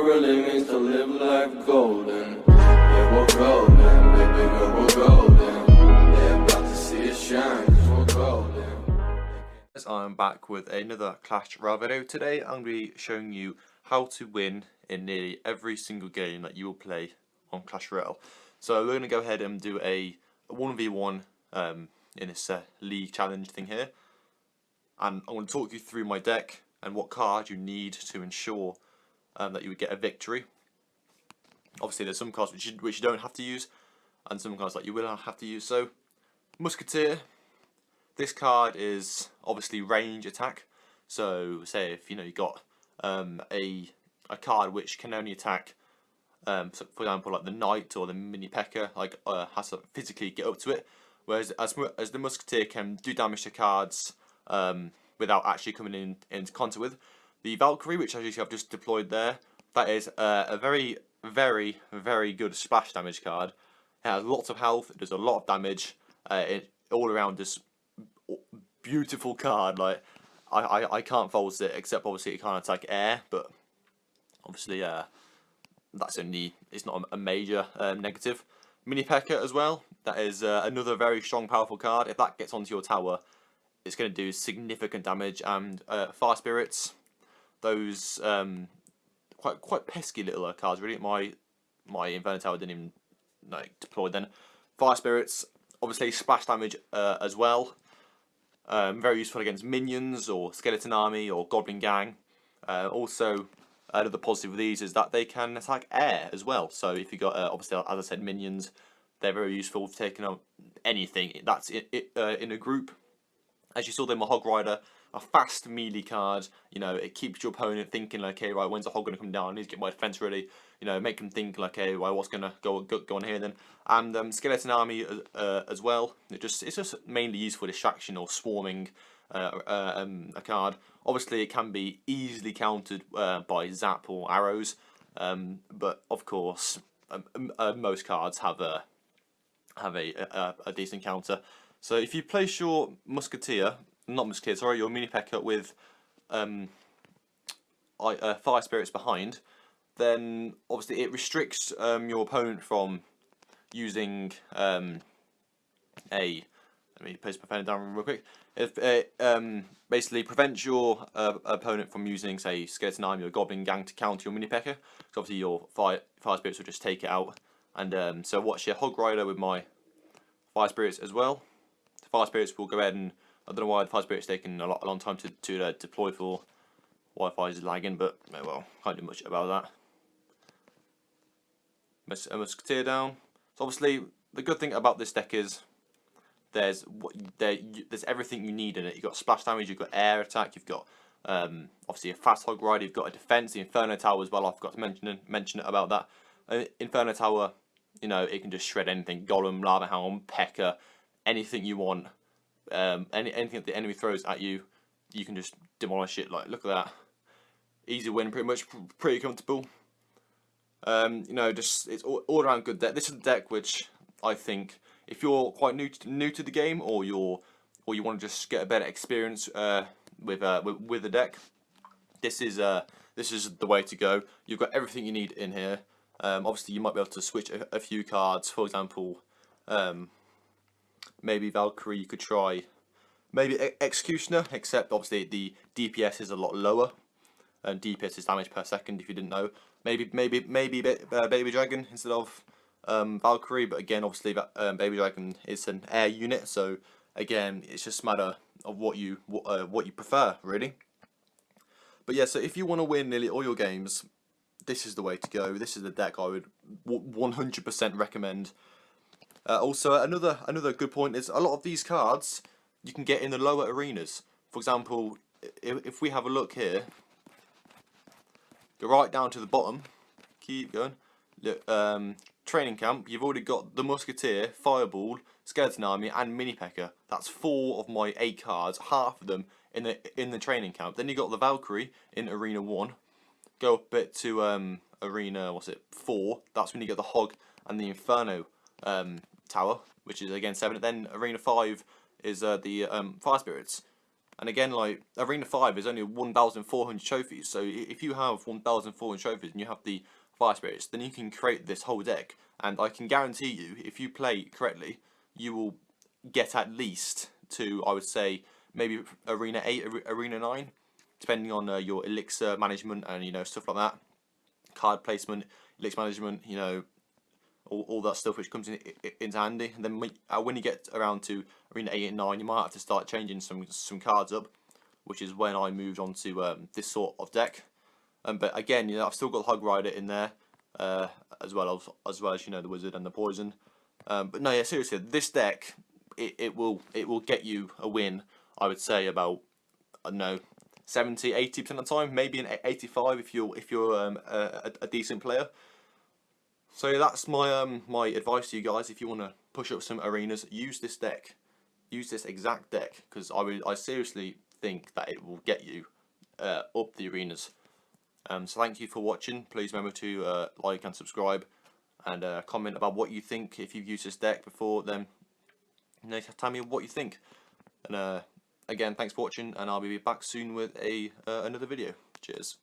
Really means to live life golden. Yeah, we're golden, baby girl, we're golden. They're about to see us shine, 'cause we're golden. I'm back with another Clas Royale video. Today I'm going to be showing you how to win in nearly every single game that you will play on Clas Royale. So we're going to go ahead and do a 1v1 in this league challenge thing here. And I'm going to talk you through my deck and what card you need to ensure that you would get a victory. Obviously there's some cards which you don't have to use and some cards that you will have to use. So Musketeer. This card is obviously range attack. So say if you got a card which can only attack, so for example like the Knight or the Mini P.E.K.K.A, like has to physically get up to it. Whereas as the Musketeer can do damage to cards without actually coming into contact with. The Valkyrie, which as you see I've just deployed there, that is a very, very, very good splash damage card. It has lots of health. It does a lot of damage. It all around just beautiful card. Like I can't fault it, except obviously it can't attack air, but obviously that's it's not a major negative. Mini P.E.K.K.A as well. That is another very strong, powerful card. If that gets onto your tower, it's going to do significant damage. And Fire Spirits, those quite pesky little cards. Really, my Inferno Tower didn't even deploy then. Fire Spirits, obviously splash damage as well. Very useful against minions or skeleton army or goblin gang. Also, another positive of these is that they can attack air as well. So if you got obviously, as I said, minions, they're very useful for taking out anything that's in a group. As you saw there, my Hog Rider, a fast melee card. It keeps your opponent thinking like, hey, right, when's the hog gonna come down? I need to get my defense ready. Make them think like, hey, right, what's gonna go on here then? And skeleton army as well. It's just mainly used for distraction or swarming a card. Obviously, it can be easily countered by zap or arrows, but of course, most cards have a decent counter. So if you place your Musketeer, your Mini P.E.K.K.A with Fire Spirits behind, then obviously it restricts your opponent from using let me place my pen down real quick. If basically prevents your opponent from using, say, skeleton army or goblin gang to counter your Mini P.E.K.K.A, so obviously your fire spirits will just take it out. And so watch your Hog Rider with my Fire Spirits as well. The Fire Spirits will go ahead and, I don't know why the Fire Spirits taking a long time to deploy for Wi-Fi is lagging, but well, can't do much about that. A Musketeer down. So obviously the good thing about this deck is there's everything you need in it. You've got splash damage, you've got air attack, you've got obviously a fast Hog Rider, you've got a defense, the Inferno Tower as well. I forgot to mention it about that. Inferno Tower, it can just shred anything. Golem, Lava Hound, P.E.K.K.A, anything you want. Anything that the enemy throws at you, you can just demolish it. Like, look at that, easy win, pretty much, pretty comfortable. Just it's all around good deck. This is a deck which I think, if you're quite new to the game, or you want to just get a better experience with the deck, this is the way to go. You've got everything you need in here. Obviously, you might be able to switch a few cards. For example, maybe Valkyrie. You could try maybe Executioner, except obviously the DPS is a lot lower. And DPS is damage per second, if you didn't know. Maybe Baby Dragon instead of Valkyrie, but again, obviously Baby Dragon is an air unit, so again, it's just a matter of what you prefer, really. But yeah, so if you want to win nearly all your games, this is the way to go. This is the deck I would 100% recommend. Also, another good point is a lot of these cards you can get in the lower arenas. For example, if we have a look here, go right down to the bottom, keep going. Look, training camp. You've already got the Musketeer, Fireball, Skeleton Army, and Mini P.E.K.K.A. That's 4 of my 8 cards. Half of them in the training camp. Then you got the Valkyrie in Arena 1. Go up a bit to Arena 4. That's when you get the Hog and the Inferno Tower, which is again 7. Then Arena 5 is the Fire Spirits. And again, like Arena 5 is only 1,400 trophies, so if you have 1,400 trophies and you have the Fire Spirits, then you can create this whole deck. And I can guarantee you, if you play correctly, you will get at least to, I would say, maybe Arena 8, Arena 9, depending on your elixir management and, you know, stuff like that. Card placement, elixir management, you know, all that stuff which comes into handy. And then when you get around to Arena 8 and 9, you might have to start changing some cards up, which is when I moved on to this sort of deck. But again, you know, I've still got Hog Rider in there, as well as you know, the Wizard and the Poison. But no, yeah, seriously, this deck it will get you a win. I would say about, I don't know, 70-80% of the time, maybe an 85 if you're a decent player. So yeah, that's my my advice to you guys. If you want to push up some arenas, use this deck, use this exact deck, because I seriously think that it will get you up the arenas. So thank you for watching. Please remember to like and subscribe, and comment about what you think if you've used this deck before. Then, you know, tell me what you think. And again, thanks for watching, and I'll be back soon with another video. Cheers.